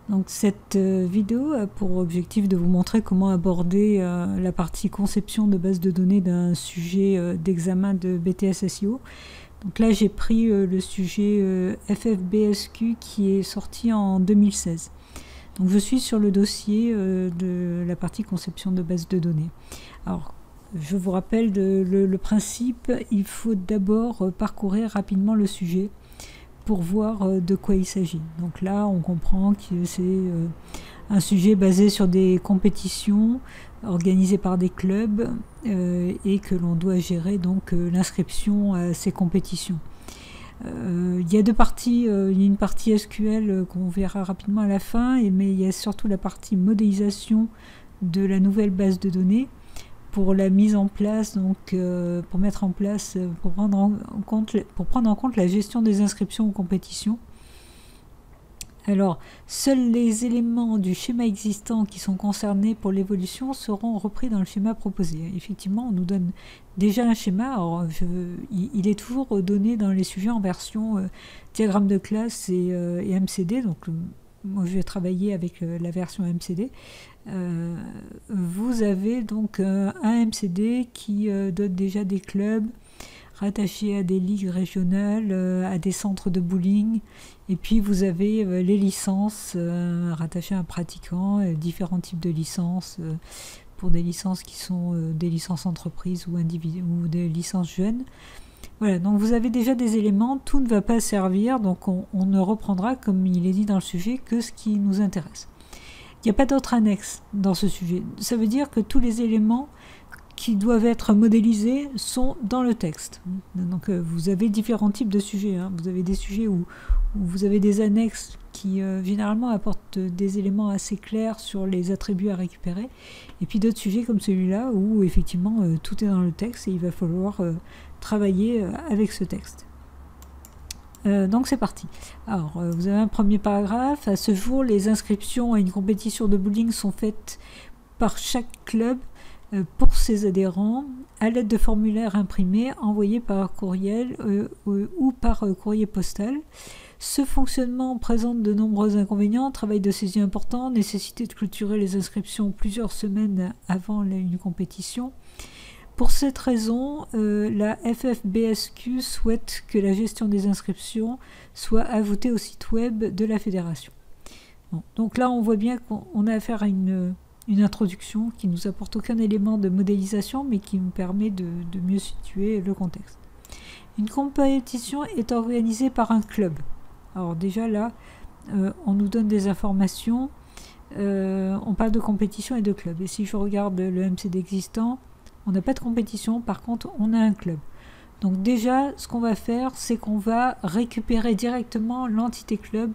Donc cette vidéo a pour objectif de vous montrer comment aborder la partie conception de base de données d'un sujet d'examen de BTS SEO. Donc là j'ai pris le sujet FFBSQ qui est sorti en 2016. Donc je suis sur le dossier de la partie conception de base de données. Alors je vous rappelle le principe, il faut d'abord parcourir rapidement le sujet pour voir de quoi il s'agit. Donc là, on comprend que c'est un sujet basé sur des compétitions organisées par des clubs et que l'on doit gérer donc l'inscription à ces compétitions. Il y a deux parties, il y a une partie SQL qu'on verra rapidement à la fin, mais il y a surtout la partie modélisation de la nouvelle base de données pour la mise en place, donc pour mettre en place, pour prendre en compte la gestion des inscriptions aux compétitions. Alors, seuls les éléments du schéma existant qui sont concernés pour l'évolution seront repris dans le schéma proposé. Effectivement, on nous donne déjà un schéma. Alors, il est toujours donné dans les sujets en version diagramme de classe et MCD. Donc, moi, je vais travailler avec la version MCD. Vous avez donc un MCD qui donne déjà des clubs rattachés à des ligues régionales, à des centres de bowling, et puis vous avez les licences rattachées à un pratiquant, différents types de licences, pour des licences qui sont des licences entreprises ou des licences jeunes. Voilà, donc vous avez déjà des éléments, tout ne va pas servir, donc on ne reprendra, comme il est dit dans le sujet, que ce qui nous intéresse. Il n'y a pas d'autre annexe dans ce sujet. Ça veut dire que tous les éléments qui doivent être modélisés sont dans le texte. Donc vous avez différents types de sujets. Hein. Vous avez des sujets où vous avez des annexes qui généralement apportent des éléments assez clairs sur les attributs à récupérer. Et puis d'autres sujets comme celui-là où effectivement tout est dans le texte et il va falloir travailler avec ce texte. Donc c'est parti. Alors vous avez un premier paragraphe. À ce jour, les inscriptions à une compétition de bowling sont faites par chaque club pour ses adhérents à l'aide de formulaires imprimés envoyés par courriel ou par courrier postal. Ce fonctionnement présente de nombreux inconvénients, travail de saisie important, nécessité de clôturer les inscriptions plusieurs semaines avant une compétition. Pour cette raison, la FFBSQ souhaite que la gestion des inscriptions soit ajoutée au site web de la fédération. Bon, donc là, on voit bien qu'on a affaire à une introduction qui ne nous apporte aucun élément de modélisation, mais qui nous permet de mieux situer le contexte. Une compétition est organisée par un club. Alors déjà là, on nous donne des informations, on parle de compétition et de club. Et si je regarde le MCD existant, on n'a pas de compétition, par contre on a un club. Donc déjà, ce qu'on va faire, c'est qu'on va récupérer directement l'entité club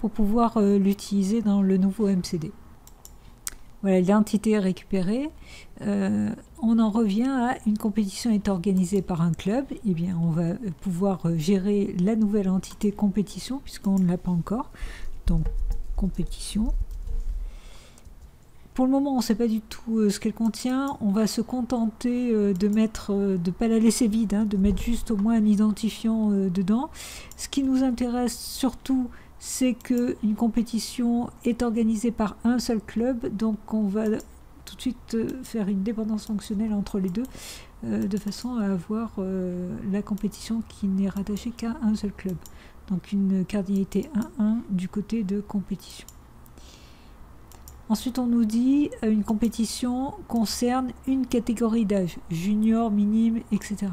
pour pouvoir l'utiliser dans le nouveau MCD. Voilà, l'entité est récupérée. On en revient à une compétition est organisée par un club. Eh bien, on va pouvoir gérer la nouvelle entité compétition, puisqu'on ne l'a pas encore. Donc, compétition. Pour le moment, on ne sait pas du tout ce qu'elle contient. On va se contenter de ne pas la laisser vide, hein, de mettre juste au moins un identifiant dedans. Ce qui nous intéresse surtout, c'est qu'une compétition est organisée par un seul club. Donc, on va tout de suite faire une dépendance fonctionnelle entre les deux, de façon à avoir la compétition qui n'est rattachée qu'à un seul club. Donc, une cardinalité 1-1 du côté de compétition. Ensuite, on nous dit une compétition concerne une catégorie d'âge, junior, minime, etc.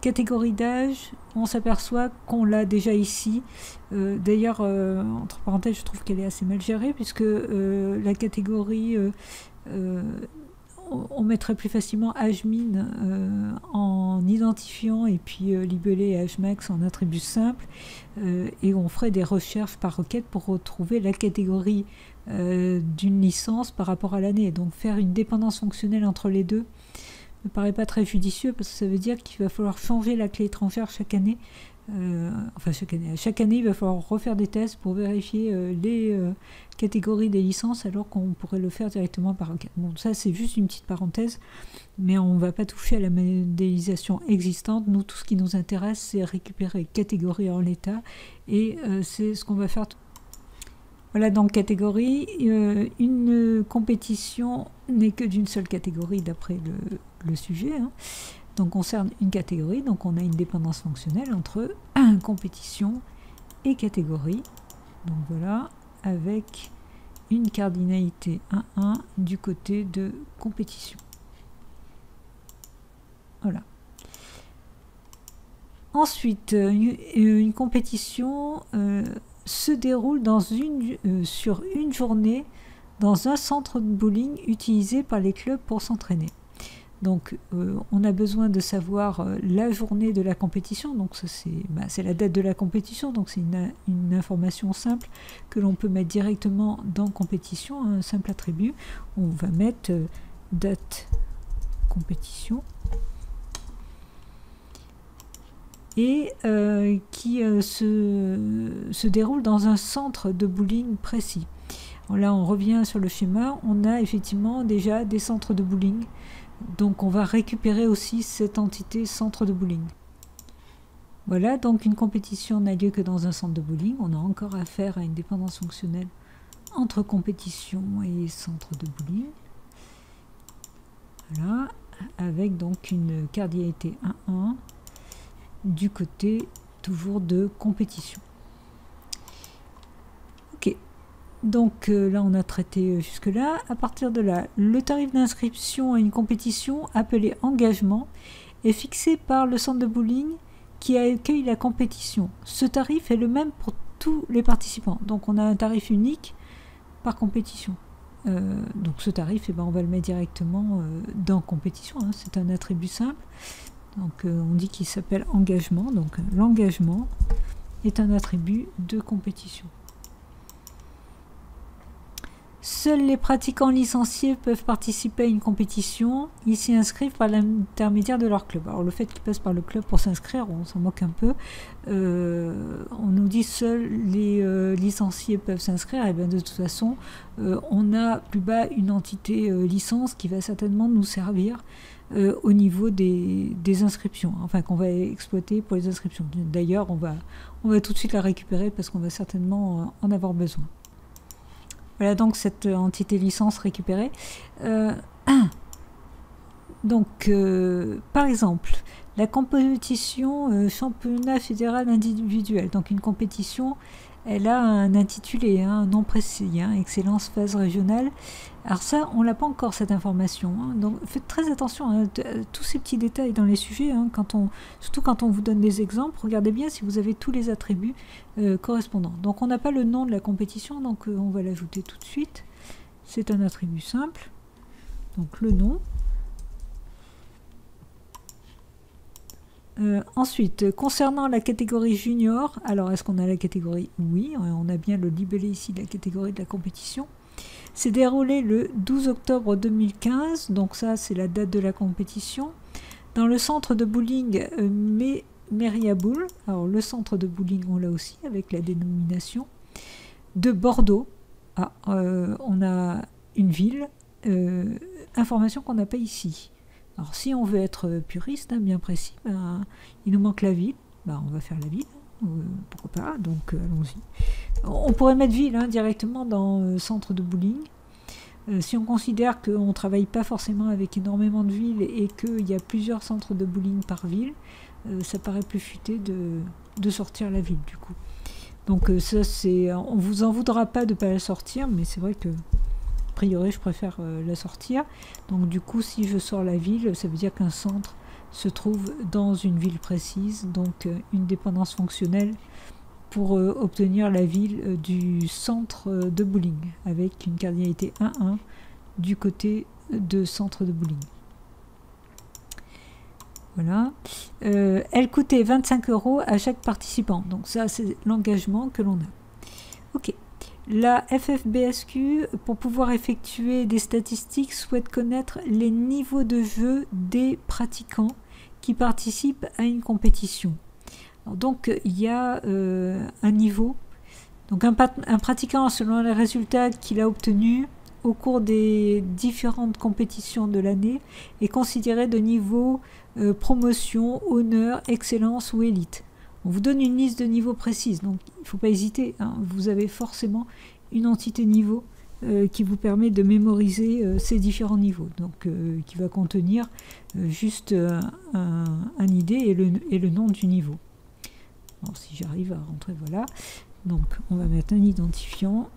Catégorie d'âge, on s'aperçoit qu'on l'a déjà ici. D'ailleurs, entre parenthèses, je trouve qu'elle est assez mal gérée, puisque la catégorie, on mettrait plus facilement âge min en identifiant et puis libellé âge max en attribut simple, et on ferait des recherches par requête pour retrouver la catégorie d'une licence par rapport à l'année. Donc faire une dépendance fonctionnelle entre les deux me paraît pas très judicieux, parce que ça veut dire qu'il va falloir changer la clé étrangère chaque année. Chaque année, il va falloir refaire des tests pour vérifier les catégories des licences, alors qu'on pourrait le faire directement par requête. Bon, ça c'est juste une petite parenthèse, mais on ne va pas toucher à la modélisation existante. Nous, tout ce qui nous intéresse, c'est récupérer catégorie en l'état, et c'est ce qu'on va faire. Voilà, donc catégorie. Une compétition n'est que d'une seule catégorie d'après le sujet. Hein. Donc concerne une catégorie, donc on a une dépendance fonctionnelle entre compétition et catégorie. Donc voilà, avec une cardinalité 1,1 du côté de compétition. Voilà. Ensuite, une compétition se déroule sur une journée dans un centre de bowling utilisé par les clubs pour s'entraîner. Donc on a besoin de savoir la journée de la compétition, donc c'est la date de la compétition, donc c'est une information simple que l'on peut mettre directement dans compétition, un simple attribut. On va mettre date compétition et qui se déroule dans un centre de bowling précis. Alors là on revient sur le schéma, on a effectivement déjà des centres de bowling. Donc on va récupérer aussi cette entité centre de bowling. Voilà, donc une compétition n'a lieu que dans un centre de bowling. On a encore affaire à une dépendance fonctionnelle entre compétition et centre de bowling. Voilà, avec donc une cardinalité 1,1 du côté toujours de compétition. Ok. Donc là on a traité jusque là. À partir de là, le tarif d'inscription à une compétition appelée engagement est fixé par le centre de bowling qui accueille la compétition. Ce tarif est le même pour tous les participants. Donc on a un tarif unique par compétition. Donc ce tarif, on va le mettre directement dans compétition. Hein. C'est un attribut simple. Donc on dit qu'il s'appelle engagement. Donc l'engagement est un attribut de compétition. Seuls les pratiquants licenciés peuvent participer à une compétition. Ils s'y inscrivent par l'intermédiaire de leur club. Alors le fait qu'ils passent par le club pour s'inscrire, on s'en moque un peu. On nous dit seuls les licenciés peuvent s'inscrire. Et bien de toute façon, on a plus bas une entité licence qui va certainement nous servir au niveau des inscriptions. Enfin qu'on va exploiter pour les inscriptions. D'ailleurs, on va tout de suite la récupérer parce qu'on va certainement en avoir besoin. Voilà donc cette entité licence récupérée. Donc, par exemple, la compétition championnat fédéral individuel. Donc une compétition, elle a un intitulé, un nom précis, excellence phase régionale. Alors ça, on l'a pas encore cette information. Donc faites très attention à tous ces petits détails dans les sujets. Surtout quand on vous donne des exemples, regardez bien si vous avez tous les attributs correspondants. Donc on n'a pas le nom de la compétition, donc on va l'ajouter tout de suite. C'est un attribut simple. Donc le nom. Ensuite, concernant la catégorie junior, alors est-ce qu'on a la catégorie? Oui, on a bien le libellé ici de la catégorie de la compétition. C'est déroulé le 12 octobre 2015, donc ça c'est la date de la compétition, dans le centre de bowling Meriaboul. Alors le centre de bowling on l'a aussi avec la dénomination de Bordeaux. On a une ville, information qu'on n'a pas ici. Alors si on veut être puriste, bien précis, il nous manque la ville, on va faire la ville, pourquoi pas, donc allons-y. On pourrait mettre ville directement dans centre de bowling. Si on considère qu'on ne travaille pas forcément avec énormément de villes et qu'il y a plusieurs centres de bowling par ville, ça paraît plus futé de sortir la ville du coup. Donc ça c'est, on vous en voudra pas de ne pas la sortir, mais c'est vrai que a priori je préfère la sortir. Donc du coup si je sors la ville, ça veut dire qu'un centre se trouve dans une ville précise, donc une dépendance fonctionnelle pour obtenir la ville du centre de bowling avec une cardinalité 1,1 du côté de centre de bowling. Voilà. Elle coûtait 25 € à chaque participant. Donc ça c'est l'engagement que l'on a. Ok. La FFBSQ, pour pouvoir effectuer des statistiques, souhaite connaître les niveaux de jeu des pratiquants qui participent à une compétition. Alors donc il y a un niveau. Donc un pratiquant, selon les résultats qu'il a obtenus au cours des différentes compétitions de l'année, est considéré de niveau promotion, honneur, excellence ou élite. On vous donne une liste de niveaux précise, donc il ne faut pas hésiter. Vous avez forcément une entité niveau qui vous permet de mémoriser ces différents niveaux. Donc, qui va contenir juste un ID et le nom du niveau. Alors, si j'arrive à rentrer, voilà. Donc, on va mettre un identifiant.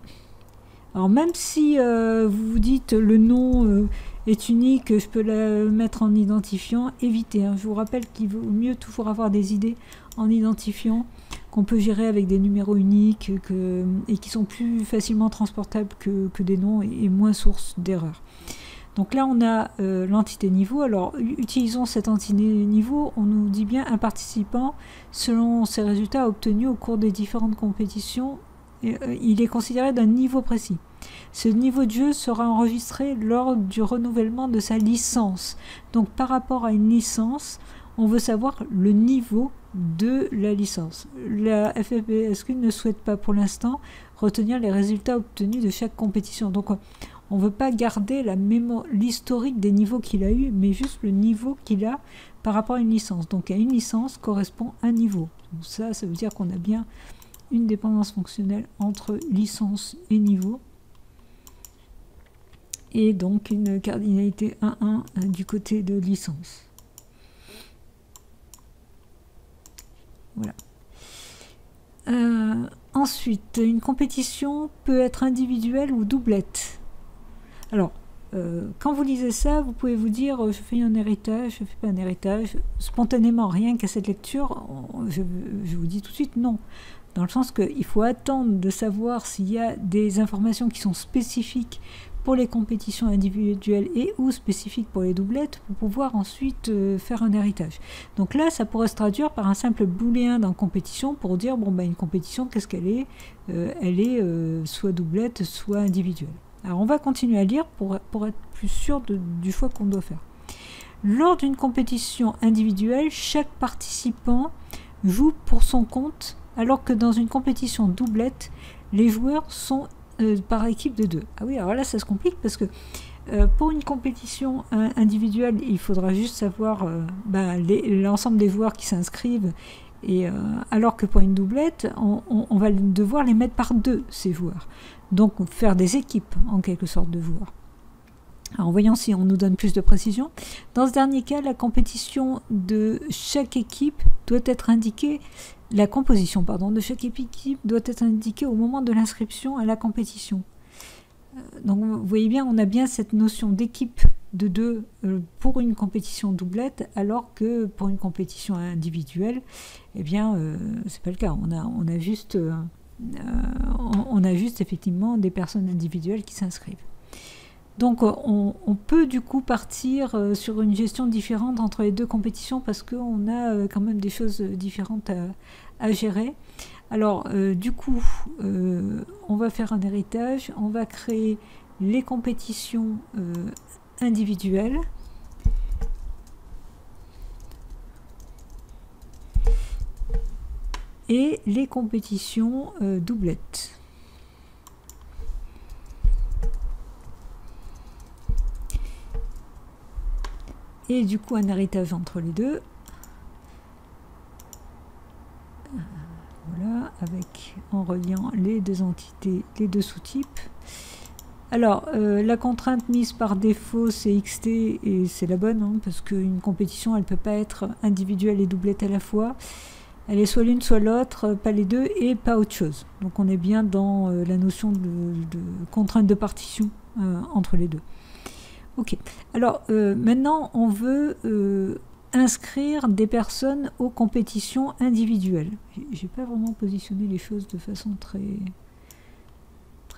Alors, même si vous vous dites le nom est unique, je peux le mettre en identifiant, évitez. Hein. Je vous rappelle qu'il vaut mieux toujours avoir des idées en identifiant, qu'on peut gérer avec des numéros uniques et qui sont plus facilement transportables que des noms et moins source d'erreurs. Donc là, on a l'entité niveau. Alors, utilisons cette entité niveau. On nous dit bien un participant, selon ses résultats obtenus au cours des différentes compétitions, il est considéré d'un niveau précis. Ce niveau de jeu sera enregistré lors du renouvellement de sa licence. Donc, par rapport à une licence, on veut savoir le niveau de la licence. La FFPSQ ne souhaite pas pour l'instant retenir les résultats obtenus de chaque compétition. Donc, on ne veut pas garder l'historique des niveaux qu'il a eu, mais juste le niveau qu'il a par rapport à une licence. Donc, à une licence correspond un niveau. Donc, ça veut dire qu'on a bien une dépendance fonctionnelle entre licence et niveau. Et donc, une cardinalité 1,1 du côté de licence. Voilà. Ensuite, une compétition peut être individuelle ou doublette. Alors, quand vous lisez ça, vous pouvez vous dire je fais un héritage, je ne fais pas un héritage. Spontanément, rien qu'à cette lecture, je vous dis tout de suite non. Dans le sens qu'il faut attendre de savoir s'il y a des informations qui sont spécifiques pour les compétitions individuelles et ou spécifiques pour les doublettes pour pouvoir ensuite faire un héritage. Donc là, ça pourrait se traduire par un simple booléen dans compétition pour dire, bon, ben, une compétition, qu'est-ce qu'elle est elle est soit doublette, soit individuelle. Alors on va continuer à lire pour être plus sûr du choix qu'on doit faire. Lors d'une compétition individuelle, chaque participant joue pour son compte, alors que dans une compétition doublette, les joueurs sont par équipe de 2. Ah oui, alors là ça se complique parce que pour une compétition individuelle, il faudra juste savoir l'ensemble des joueurs qui s'inscrivent, et alors que pour une doublette, on va devoir les mettre par 2, ces joueurs. Donc faire des équipes en quelque sorte de joueurs. Alors voyons si on nous donne plus de précision. Dans ce dernier cas, la compétition de chaque équipe doit être indiquée. La composition de chaque équipe doit être indiquée au moment de l'inscription à la compétition. Donc vous voyez bien, on a bien cette notion d'équipe de 2 pour une compétition doublette, alors que pour une compétition individuelle, eh bien, c'est pas le cas. On a juste effectivement des personnes individuelles qui s'inscrivent. Donc on peut du coup partir sur une gestion différente entre les deux compétitions parce qu'on a quand même des choses différentes à gérer. Alors du coup, on va faire un héritage, on va créer les compétitions individuelles. Et les compétitions doublettes. Et du coup un héritage entre les deux. Voilà, en reliant les deux entités, les deux sous-types. Alors, la contrainte mise par défaut, c'est XT, et c'est la bonne, hein, parce qu'une compétition, elle ne peut pas être individuelle et doublette à la fois. Elle est soit l'une, soit l'autre, pas les deux, et pas autre chose. Donc on est bien dans la notion de contrainte de partition entre les deux. Ok, alors maintenant on veut inscrire des personnes aux compétitions individuelles. J'ai pas vraiment positionné les choses de façon très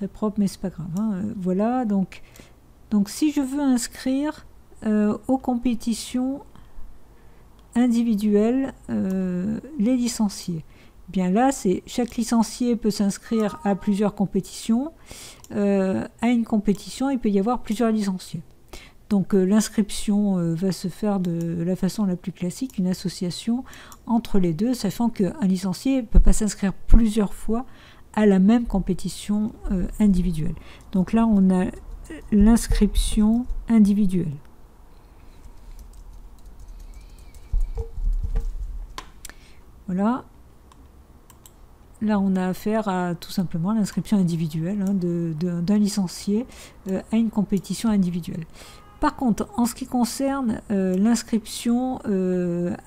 propre, mais c'est pas grave. Hein. Voilà, donc si je veux inscrire aux compétitions individuelles les licenciés, bien là, chaque licencié peut s'inscrire à plusieurs compétitions. À une compétition, il peut y avoir plusieurs licenciés. Donc l'inscription va se faire de la façon la plus classique, une association entre les deux, sachant qu'un licencié ne peut pas s'inscrire plusieurs fois à la même compétition individuelle. Donc là, on a l'inscription individuelle. Voilà. là, on a affaire à tout simplement l'inscription individuelle hein, d'un licencié à une compétition individuelle. Par contre, en ce qui concerne l'inscription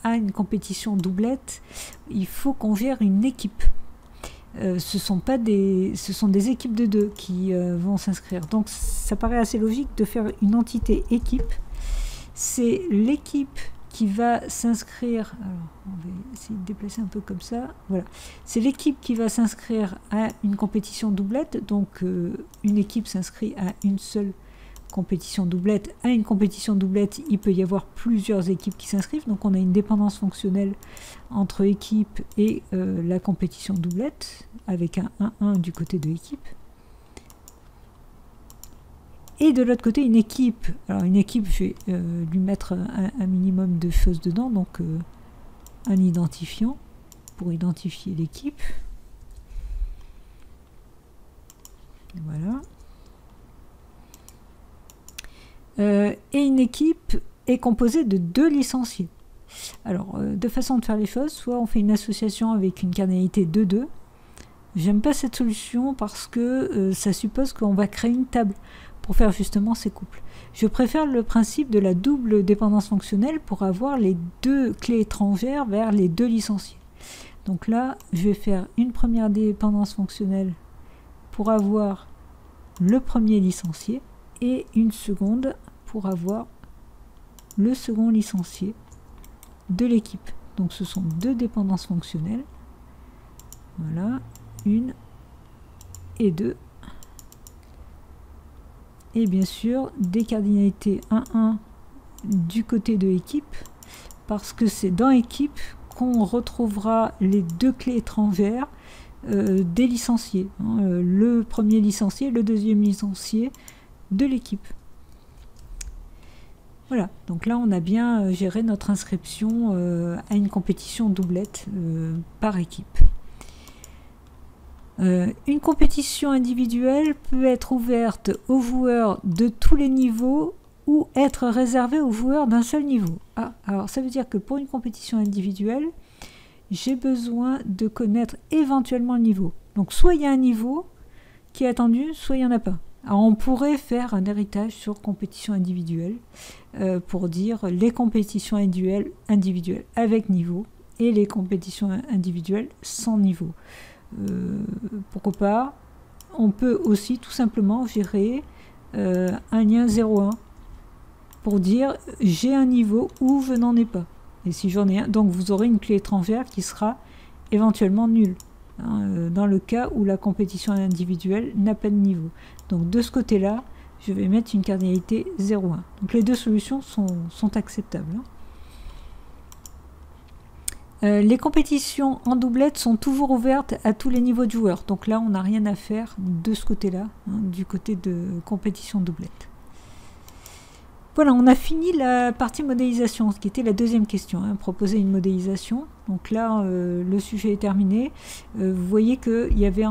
à une compétition doublette, il faut qu'on gère une équipe. Ce sont des équipes de 2 qui vont s'inscrire. Donc ça paraît assez logique de faire une entité équipe. C'est l'équipe qui va s'inscrire. Alors on va essayer de déplacer un peu comme ça. Voilà. C'est l'équipe qui va s'inscrire à une compétition doublette. Donc une équipe s'inscrit à une seule compétition doublette. À une compétition doublette, il peut y avoir plusieurs équipes qui s'inscrivent. Donc on a une dépendance fonctionnelle entre équipe et la compétition doublette, avec un 1-1 du côté de l'équipe. Et de l'autre côté, une équipe. Alors une équipe, je vais lui mettre un minimum de choses dedans, donc un identifiant pour identifier l'équipe. Voilà. Et une équipe est composée de 2 licenciés. Alors, deux façons de faire les choses. Soit on fait une association avec une cardinalité 2-2. J'aime pas cette solution parce que ça suppose qu'on va créer une table pour faire justement ces couples. Je préfère le principe de la double dépendance fonctionnelle pour avoir les 2 clés étrangères vers les 2 licenciés. Donc là, je vais faire une première dépendance fonctionnelle pour avoir le premier licencié et une seconde pour avoir le second licencié de l'équipe. Donc ce sont 2 dépendances fonctionnelles. Voilà, 1 et 2. Et bien sûr, des cardinalités 1-1 du côté de équipe, parce que c'est dans équipe qu'on retrouvera les 2 clés étrangères des licenciés. Hein, le premier licencié, le deuxième licencié de l'équipe. Voilà, donc là on a bien géré notre inscription à une compétition doublette par équipe. Une compétition individuelle peut être ouverte aux joueurs de tous les niveaux ou être réservée aux joueurs d'un seul niveau. Ah, alors ça veut dire que pour une compétition individuelle, j'ai besoin de connaître éventuellement le niveau. Donc soit il y a un niveau qui est attendu, soit il n'y en a pas. Alors on pourrait faire un héritage sur compétition individuelle pour dire les compétitions individuelles avec niveau et les compétitions individuelles sans niveau. Pourquoi pas? On peut aussi tout simplement gérer un lien 0-1 pour dire j'ai un niveau ou je n'en ai pas. Et si j'en ai un, donc vous aurez une clé étrangère qui sera éventuellement nulle. Dans le cas où la compétition individuelle n'a pas de niveau. Donc de ce côté-là, je vais mettre une cardinalité 0-1. Donc les 2 solutions sont acceptables. Les compétitions en doublette sont toujours ouvertes à tous les niveaux de joueurs. Donc là, on n'a rien à faire de ce côté-là, du côté de compétition doublette. Voilà, on a fini la partie modélisation, ce qui était la deuxième question, proposer une modélisation. Donc là, le sujet est terminé. Vous voyez qu'il y avait,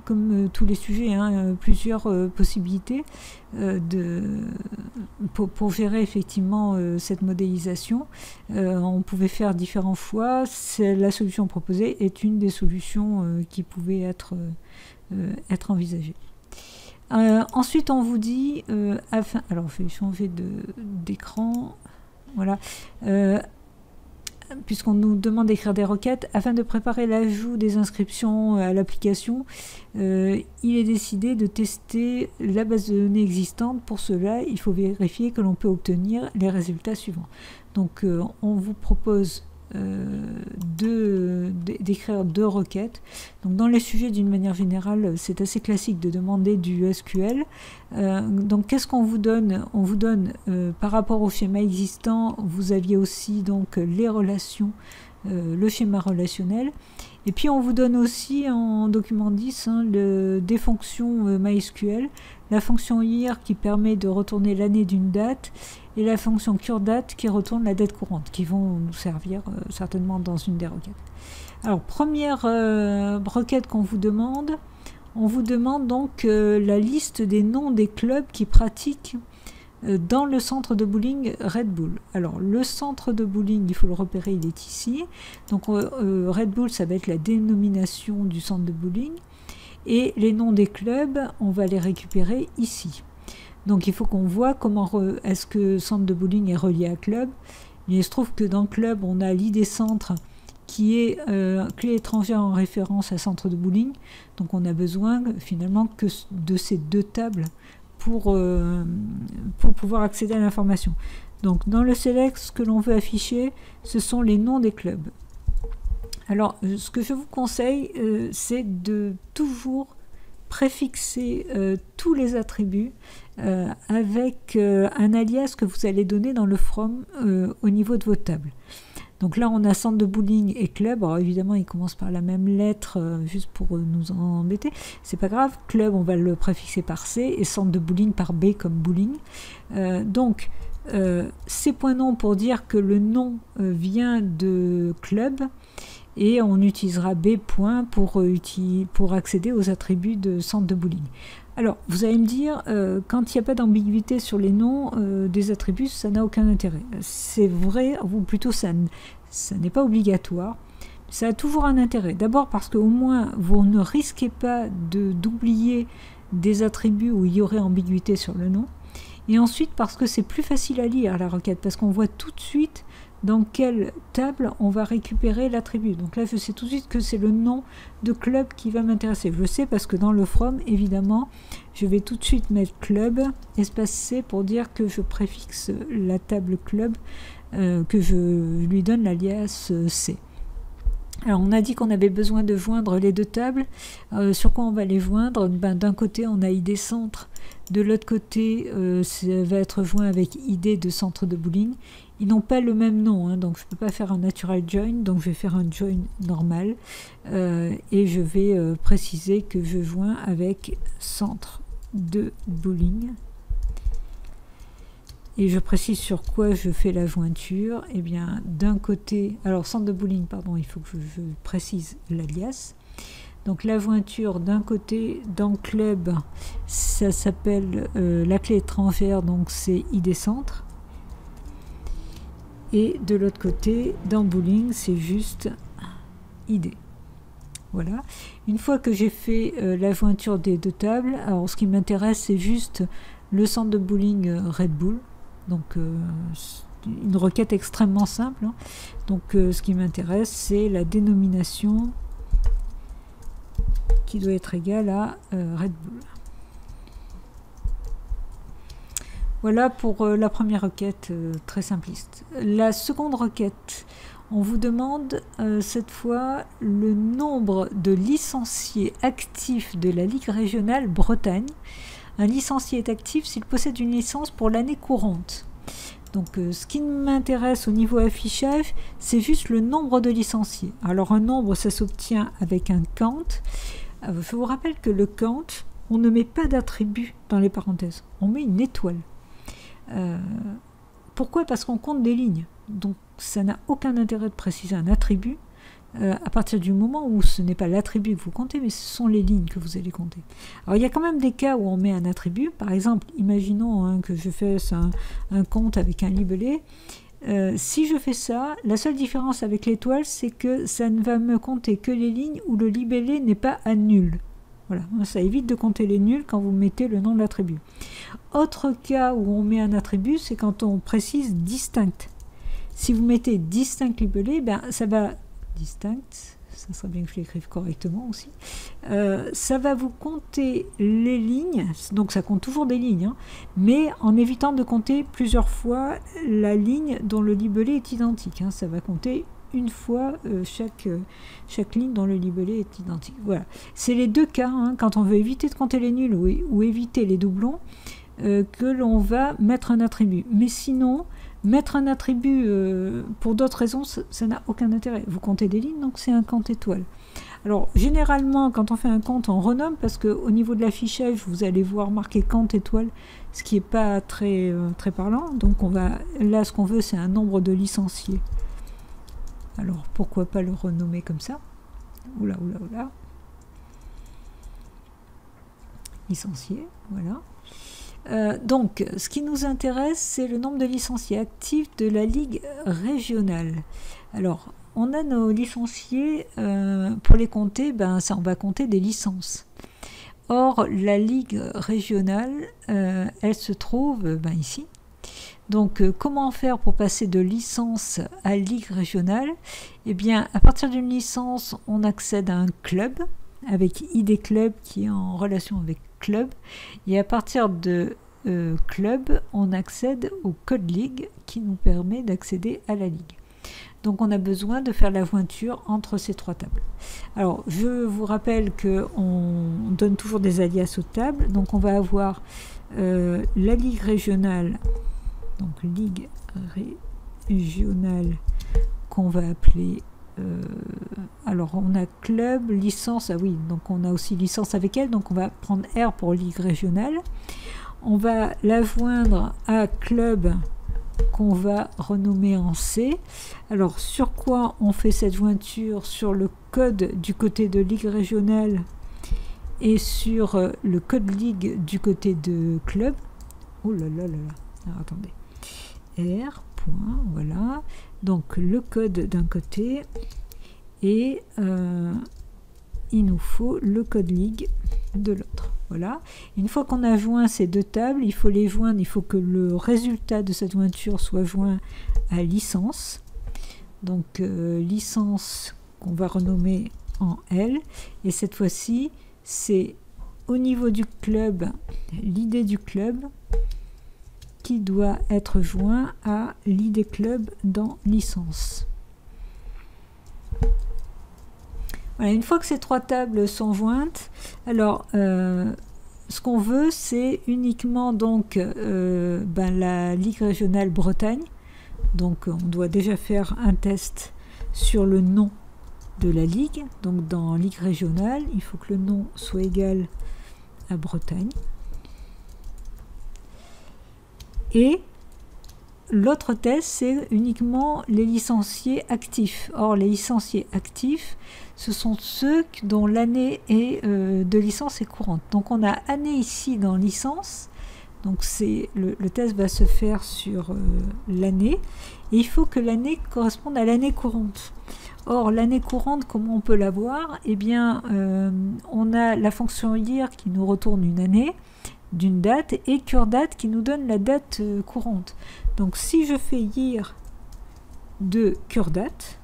comme tous les sujets, plusieurs possibilités pour gérer effectivement cette modélisation. On pouvait faire différents choix. La solution proposée est une des solutions qui pouvaient être envisagées. Ensuite, on vous dit, alors je vais changer d'écran, voilà, puisqu'on nous demande d'écrire des requêtes, afin de préparer l'ajout des inscriptions à l'application, il est décidé de tester la base de données existante. Pour cela, il faut vérifier que l'on peut obtenir les résultats suivants. Donc, on vous propose d'écrire 2 requêtes. Donc dans les sujets, d'une manière générale, c'est assez classique de demander du SQL. Donc qu'est-ce qu'on vous donne? On vous donne par rapport au schéma existant, vous aviez aussi donc les relations, le schéma relationnel, et puis on vous donne aussi en document 10 des fonctions MySQL, la fonction year qui permet de retourner l'année d'une date, et la fonction cureDate qui retourne la date courante, qui vont nous servir certainement dans une des requêtes. Alors, première requête qu'on vous demande, on vous demande donc la liste des noms des clubs qui pratiquent dans le centre de bowling Red Bull. Alors le centre de bowling, il faut le repérer, il est ici. Donc Red Bull, ça va être la dénomination du centre de bowling. Et les noms des clubs, on va les récupérer ici. Donc il faut qu'on voit comment est-ce que centre de bowling est relié à club. Il se trouve que dans club, on a l'ID centre qui est clé étrangère en référence à centre de bowling. Donc on a besoin finalement que de ces deux tables pour pouvoir accéder à l'information. Donc dans le select, ce que l'on veut afficher, ce sont les noms des clubs. Alors ce que je vous conseille, c'est de toujours préfixer tous les attributs avec un alias que vous allez donner dans le from au niveau de votre table. Donc là, on a centre de bowling et club. Alors évidemment, il commence par la même lettre, juste pour nous embêter. C'est pas grave. Club, on va le préfixer par C et centre de bowling par B comme bowling. Donc, ces points noms pour dire que le nom vient de club. Et on utilisera B point pour accéder aux attributs de centre de bowling. Alors, vous allez me dire, quand il n'y a pas d'ambiguïté sur les noms des attributs, ça n'a aucun intérêt. C'est vrai, ou plutôt ça n'est pas obligatoire. Ça a toujours un intérêt. D'abord parce qu'au moins, vous ne risquez pas d'oublier des attributs où il y aurait ambiguïté sur le nom. Et ensuite parce que c'est plus facile à lire la requête, parce qu'on voit tout de suite dans quelle table on va récupérer l'attribut. Donc là, je sais tout de suite que c'est le nom de club qui va m'intéresser. Je le sais parce que dans le from, évidemment, je vais tout de suite mettre club, espace C, pour dire que je préfixe la table club, que je lui donne l'alias C. Alors, on a dit qu'on avait besoin de joindre les deux tables. Sur quoi on va les joindre? D'un côté, on a ID centre. De l'autre côté, ça va être joint avec ID de centre de bowling. Ils n'ont pas le même nom, hein, donc je ne peux pas faire un natural join, donc je vais faire un join normal. Et je vais préciser que je joins avec centre de bowling. Et je précise sur quoi je fais la jointure. Eh bien, d'un côté, alors centre de bowling, pardon, il faut que je précise l'alias. Donc la jointure d'un côté, dans club, ça s'appelle la clé étrangère, donc c'est ID centre. Et de l'autre côté, dans bowling, c'est juste ID. Voilà. Une fois que j'ai fait la jointure des deux tables, alors ce qui m'intéresse, c'est juste le centre de bowling Red Bull. Donc une requête extrêmement simple. Hein. Donc ce qui m'intéresse, c'est la dénomination qui doit être égale à Red Bull. Voilà pour la première requête très simpliste. La seconde requête, on vous demande cette fois le nombre de licenciés actifs de la Ligue régionale Bretagne. Un licencié est actif s'il possède une licence pour l'année courante. Donc ce qui m'intéresse au niveau affichage, c'est juste le nombre de licenciés. Alors un nombre, ça s'obtient avec un count. Je vous rappelle que le count, on ne met pas d'attribut dans les parenthèses. On met une étoile. Pourquoi? Parce qu'on compte des lignes. Donc ça n'a aucun intérêt de préciser un attribut à partir du moment où ce n'est pas l'attribut que vous comptez, mais ce sont les lignes que vous allez compter. Alors il y a quand même des cas où on met un attribut. Par exemple, imaginons hein, que je fasse un compte avec un libellé. Si je fais ça, la seule différence avec l'étoile, c'est que ça ne va me compter que les lignes où le libellé n'est pas à nul. Voilà, ça évite de compter les nuls quand vous mettez le nom de l'attribut. Autre cas où on met un attribut, c'est quand on précise distinct. Si vous mettez distinct libellé, ben ça va distinct, ça serait bien que je l'écrive correctement aussi. Ça va vous compter les lignes, donc ça compte toujours des lignes, hein, mais en évitant de compter plusieurs fois la ligne dont le libellé est identique. Hein, ça va compter une fois chaque ligne dont le libellé est identique. Voilà. C'est les deux cas, hein, quand on veut éviter de compter les nuls ou éviter les doublons, que l'on va mettre un attribut. Mais sinon, mettre un attribut pour d'autres raisons, ça n'a aucun intérêt. Vous comptez des lignes, donc c'est un compte étoile. Alors, généralement, quand on fait un compte, on renomme, parce qu'au niveau de l'affichage, vous allez voir marqué compte étoile, ce qui n'est pas très parlant. Donc, là, ce qu'on veut, c'est un nombre de licenciés. Alors, pourquoi pas le renommer comme ça? Oula, oula, oula. Licencié, voilà. Donc, ce qui nous intéresse, c'est le nombre de licenciés actifs de la Ligue régionale. Alors, on a nos licenciés, pour les compter, on va compter des licences. Or, la Ligue régionale, elle se trouve ici. Donc, comment faire pour passer de licence à Ligue régionale? Eh bien, à partir d'une licence, on accède à un club, avec ID Club qui est en relation avec Club. Et à partir de Club, on accède au Code Ligue qui nous permet d'accéder à la Ligue. Donc on a besoin de faire la jointure entre ces trois tables. Alors je vous rappelle qu'on donne toujours des alias aux tables. Donc on va avoir la Ligue régionale, donc Ligue régionale qu'on va appeler... alors on a club, licence, ah oui, donc on a aussi licence avec elle, donc on va prendre R pour Ligue régionale. On va la joindre à club qu'on va renommer en C. Alors sur quoi on fait cette jointure? Sur le code du côté de Ligue régionale et sur le code Ligue du côté de club. Oh là là là là, alors, attendez. R, point, voilà. Donc le code d'un côté et il nous faut le code Ligue de l'autre. Voilà. Une fois qu'on a joint ces deux tables, il faut les joindre, il faut que le résultat de cette jointure soit joint à licence. Donc licence qu'on va renommer en L. Et cette fois-ci, c'est au niveau du club, l'idée du club qui doit être joint à l'idée club dans licence. Voilà, une fois que ces trois tables sont jointes, alors ce qu'on veut, c'est uniquement donc la Ligue régionale Bretagne. Donc on doit déjà faire un test sur le nom de la Ligue. Donc dans Ligue régionale, il faut que le nom soit égal à Bretagne. Et l'autre test, c'est uniquement les licenciés actifs. Or, les licenciés actifs, ce sont ceux dont l'année de licence est courante. Donc, on a année ici dans licence. Donc, le test va se faire sur l'année. Et il faut que l'année corresponde à l'année courante. Or, l'année courante, comment on peut l'avoir? Eh bien, on a la fonction year qui nous retourne une année d'une date et CureDate qui nous donne la date courante. Donc si je fais year de CureDate,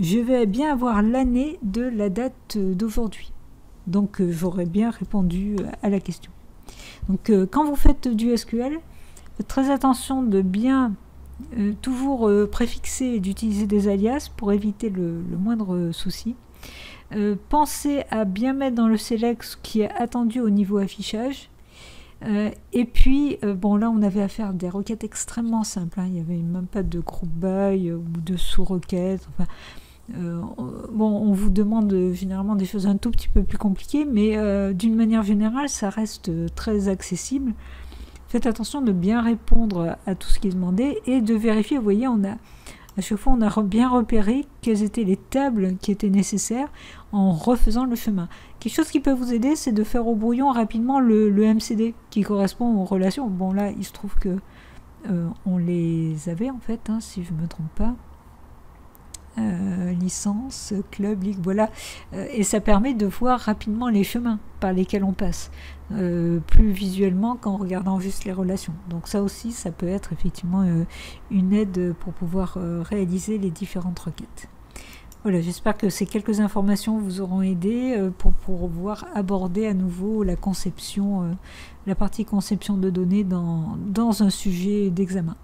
je vais bien avoir l'année de la date d'aujourd'hui. Donc j'aurais bien répondu à la question. Donc quand vous faites du SQL, faites très attention de bien toujours préfixer et d'utiliser des alias pour éviter le moindre souci. Pensez à bien mettre dans le select ce qui est attendu au niveau affichage. Et puis, bon là on avait à faire des requêtes extrêmement simples, hein. Il n'y avait même pas de group by ou de sous-requêtes. Enfin, bon, on vous demande généralement des choses un tout petit peu plus compliquées, mais d'une manière générale, ça reste très accessible. Faites attention de bien répondre à tout ce qui est demandé et de vérifier. Vous voyez, à chaque fois, on a bien repéré quelles étaient les tables qui étaient nécessaires en refaisant le chemin. Quelque chose qui peut vous aider, c'est de faire au brouillon rapidement le MCD qui correspond aux relations. Bon, là, il se trouve que on les avait en fait, hein, si je ne me trompe pas. Licence, club, ligue, voilà. Et ça permet de voir rapidement les chemins par lesquels on passe, plus visuellement qu'en regardant juste les relations. Donc ça aussi, ça peut être effectivement une aide pour pouvoir réaliser les différentes requêtes. Voilà, j'espère que ces quelques informations vous auront aidé pour pouvoir aborder à nouveau la conception, la partie conception de données dans un sujet d'examen.